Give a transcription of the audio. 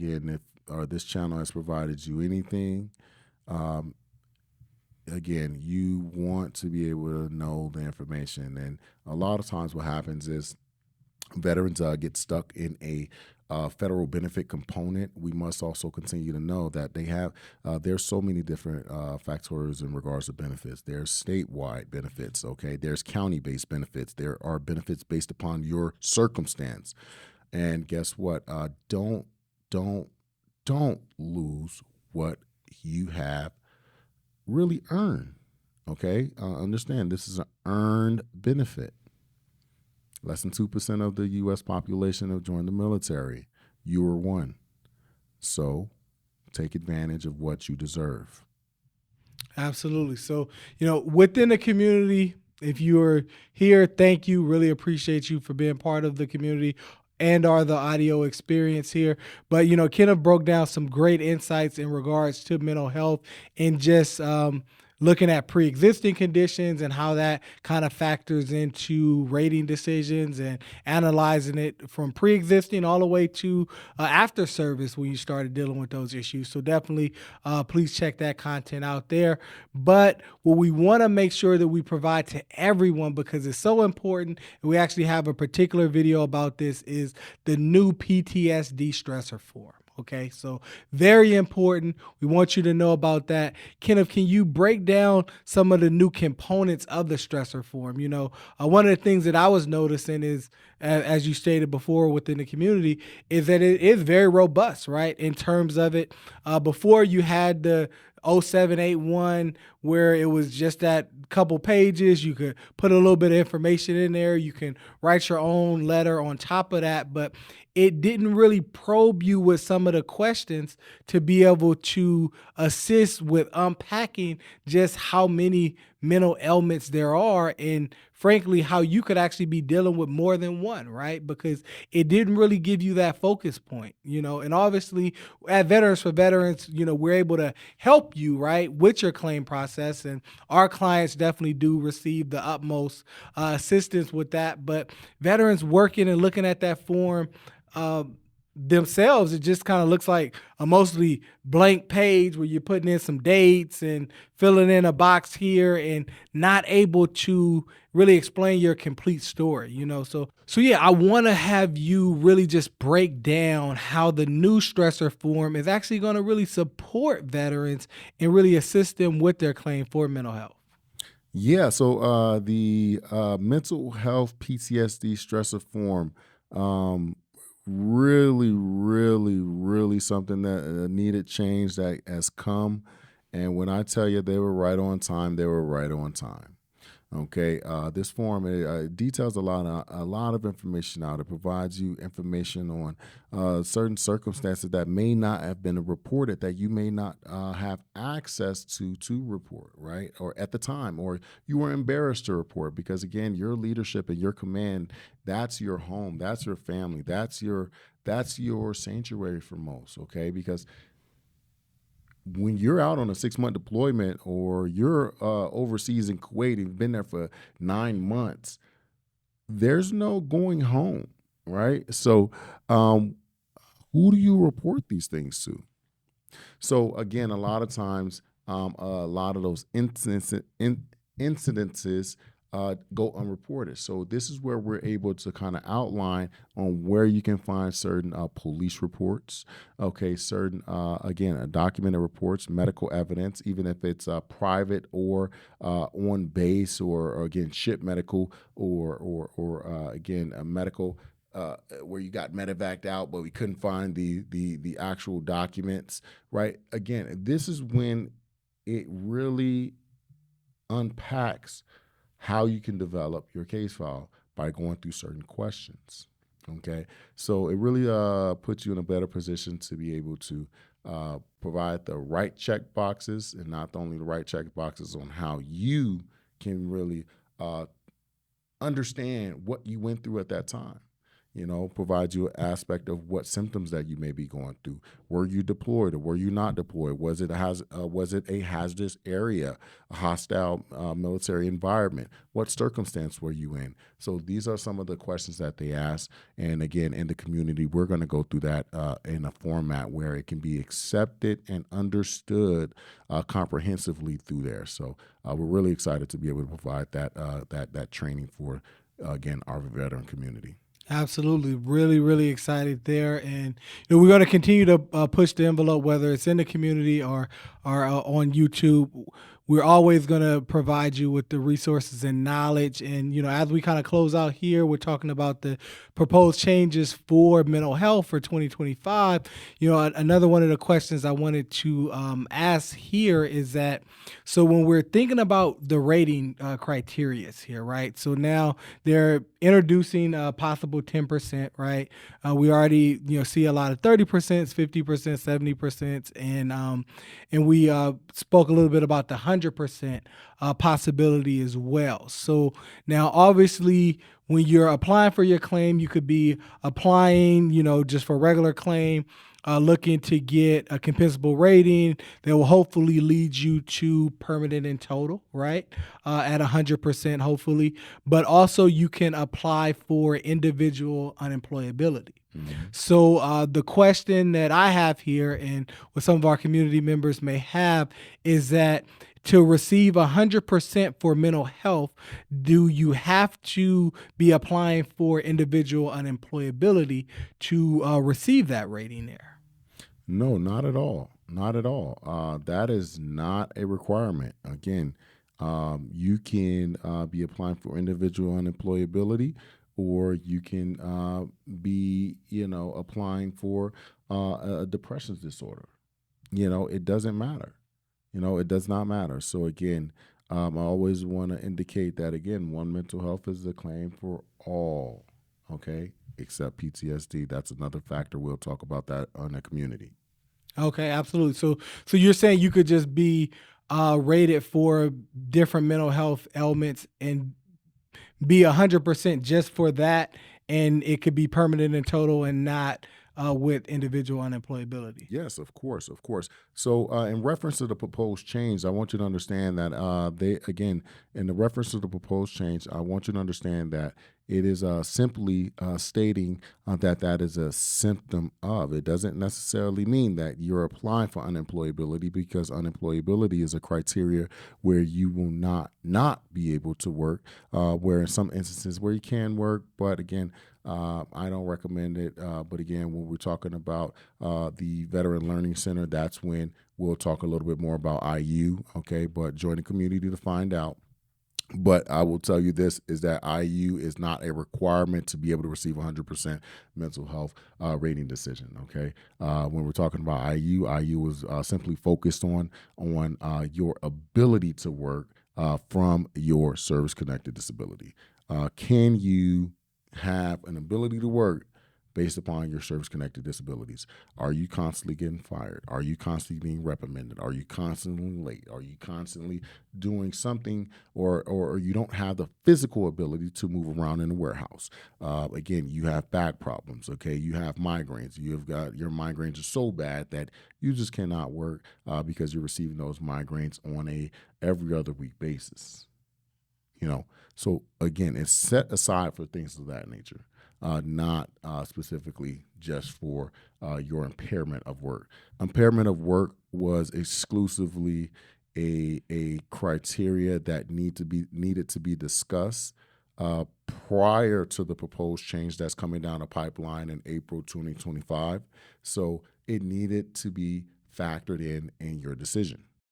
again, if this channel has provided you anything, again, you want to be able to know the information. And a lot of times what happens is veterans get stuck in a federal benefit component. We must also continue to know that they have, there's so many different factors in regards to benefits. There's statewide benefits, okay? There's county-based benefits. There are benefits based upon your circumstance. And guess what? Don't lose what you have really earned, okay? Understand this is an earned benefit. Less than 2% of the U.S. population have joined the military. You are one. So take advantage of what you deserve. Absolutely. So, within the community, if you're here, thank you. Really appreciate you for being part of the community and the audio experience here. But, Kenneth broke down some great insights in regards to mental health and just looking at pre-existing conditions and how that kind of factors into rating decisions and analyzing it from pre-existing all the way to after service when you started dealing with those issues. So definitely please check that content out there. But what we want to make sure that we provide to everyone, because it's so important, and we actually have a particular video about this, is the new PTSD stressor form. Okay, so very important. We want you to know about that. Kenneth, can you break down some of the new components of the stressor form? One of the things that I was noticing is, as you stated before within the community, is that it is very robust, right? In terms of it, before you had the 0781 where it was just that couple pages. You could put a little bit of information in there. You can write your own letter on top of that, but it didn't really probe you with some of the questions to be able to assist with unpacking just how many mental ailments there are, and frankly, how you could actually be dealing with more than one, right? Because it didn't really give you that focus point, and obviously at Veterans for Veterans, we're able to help you, right, with your claim process, and our clients definitely do receive the utmost assistance with that. But veterans working and looking at that form, themselves, it just kind of looks like a mostly blank page where you're putting in some dates and filling in a box here and not able to really explain your complete story, So yeah, I want to have you really just break down how the new stressor form is actually going to really support veterans and really assist them with their claim for mental health. Yeah, so the mental health PTSD stressor form, really something that needed change that has come. And when I tell you they were right on time, they were right on time. Okay, this form details a lot of information out. It provides you information on certain circumstances that may not have been reported, that you may not have access to report, right? Or at the time, or you were embarrassed to report, because again, your leadership and your command, that's your home, that's your family, that's your sanctuary for most. Okay, because when you're out on a 6-month deployment, or you're overseas in Kuwait and been there for 9 months, there's no going home, right? So who do you report these things to? So again, a lot of times, a lot of those incidences go unreported. So this is where we're able to kind of outline on where you can find certain police reports, okay, certain, again, documented reports, medical evidence, even if it's private or on base, or again, ship medical, or again, a medical where you got medevaced out, but we couldn't find the actual documents, right? Again, this is when it really unpacks how you can develop your case file by going through certain questions. Okay, so it really puts you in a better position to be able to provide the right check boxes, and not only the right check boxes on how you can really understand what you went through at that time. provide you an aspect of what symptoms that you may be going through. Were you deployed or were you not deployed? Was it a hazardous area, a hostile military environment? What circumstance were you in? So these are some of the questions that they ask. And again, in the community, we're going to go through that in a format where it can be accepted and understood comprehensively through there. So we're really excited to be able to provide that training for again our veteran community. Absolutely. Really, really excited there. And we're going to continue to push the envelope, whether it's in the community or on YouTube. We're always going to provide you with the resources and knowledge. And, as we kind of close out here, we're talking about the proposed changes for mental health for 2025. Another one of the questions I wanted to ask here is that, so when we're thinking about the rating criteria here, right? So now they're introducing a possible 10%, right? We already, see a lot of 30%, 50%, 70%, and we spoke a little bit about the 100% possibility as well. So now, obviously, when you're applying for your claim, you could be applying, just for regular claim, looking to get a compensable rating that will hopefully lead you to permanent and total, right? At 100%, hopefully. But also, you can apply for individual unemployability. Mhm. So the question that I have here, and what some of our community members may have, is that to receive 100% for mental health, do you have to be applying for individual unemployability to receive that rating there? No, not at all. Not at all. That is not a requirement. Again, you can be applying for individual unemployability, or you can be, applying for a depression disorder. It doesn't matter. It does not matter. So again, I always want to indicate that again, one mental health is a claim for all, okay, except PTSD. That's another factor. We'll talk about that on the community. Okay, absolutely. So you're saying you could just be rated for different mental health ailments and be 100% just for that, and it could be permanent and total and not with individual unemployability. Yes, of course, of course. So, in reference to the proposed change, I want you to understand that in the reference to the proposed change, I want you to understand that it is simply stating that is a symptom of. It doesn't necessarily mean that you're applying for unemployability, because unemployability is a criteria where you will not be able to work. Where in some instances where you can work, but again, I don't recommend it. But again, when we're talking about the Veteran Learning Center, that's when we'll talk a little bit more about IU. Okay, but join the community to find out. But I will tell you this is that IU is not a requirement to be able to receive 100% mental health rating decision. Okay, when we're talking about IU is simply focused on your ability to work from your service connected disability. Can you have an ability to work based upon your service connected disabilities? Are you constantly getting fired? Are you constantly being reprimanded? Are you constantly late? Are you constantly doing something, or you don't have the physical ability to move around in the warehouse? Again, you have back problems. Okay, you have migraines. You've got your migraines are so bad that you just cannot work because you're receiving those migraines on a every other week basis. So again, it's set aside for things of that nature, not specifically just for your impairment of work. Impairment of work was exclusively a criteria that needed to be discussed prior to the proposed change that's coming down the pipeline in April 2025. So it needed to be factored in your decision.